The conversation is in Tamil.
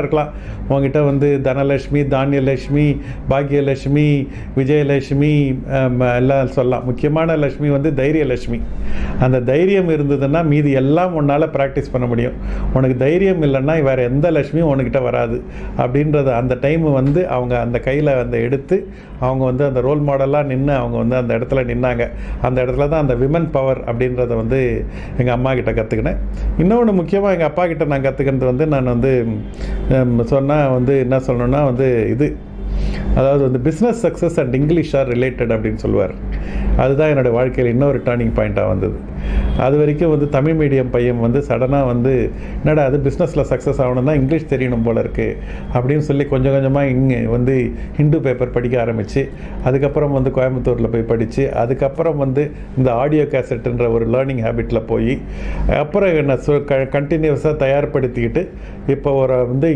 இருக்கலாம். உங்ககிட்ட வந்து தனலட்சுமி, தானியலட்சுமி, பாக்யலட்சுமி, விஜயலட்சுமி எல்லாம் சொல்லலாம். முக்கியமான லட்சுமி வந்து தைரியலட்சுமி. அந்த தைரியம் இருந்ததுன்னா மீதி எல்லாம் உன்னால் ப்ராக்டிஸ் பண்ண முடியும். உனக்கு தைரியம் இல்லைன்னா வேறு எந்த லட்சுமியும் உனக்கிட்ட வராது அப்படின்றத அந்த டைம் வந்து அவங்க அந்த கையில் அந்த எடுத்து அவங்க வந்து அந்த ரோல் மாடலாக நின்று அவங்க வந்து அந்த இடத்துல நின்னாங்க. அந்த இடத்துல தான் அந்த விமன் பவர் அப்படின்றத வந்து எங்கள் அம்மா கிட்ட கற்றுக்கினேன். இன்னொன்று முக்கியமாக எங்கள் அப்பா கிட்ட நான் கற்றுக்கிறது வந்து நான் வந்து சொன்னால் வந்து என்ன சொல்லணும்னா வந்து அதாவது வந்து business success and English or related அப்படின்னு சொல்லுவார். அதுதான் என்னோடய வாழ்க்கையில் இன்னொரு டேர்னிங் பாயிண்ட்டாக வந்தது. அது வரைக்கும் வந்து தமிழ் மீடியம் பையன் வந்து சடனாக வந்து என்னடா அது பிஸ்னஸில் சக்ஸஸ் ஆகணும்னா இங்கிலீஷ் தெரியணும் போல இருக்குது அப்படின்னு சொல்லி கொஞ்சம் கொஞ்சமாக இங்கே வந்து ஹிந்து பேப்பர் படிக்க ஆரம்பித்து அதுக்கப்புறம் வந்து கோயம்புத்தூரில் போய் படித்து அதுக்கப்புறம் வந்து இந்த ஆடியோ கேசட்டுன்ற ஒரு லேர்னிங் ஹேபிட்டில் போய் அப்புறம் என்ன கண்டினியூஸாக தயார்படுத்திக்கிட்டு இப்போ ஒரு வந்து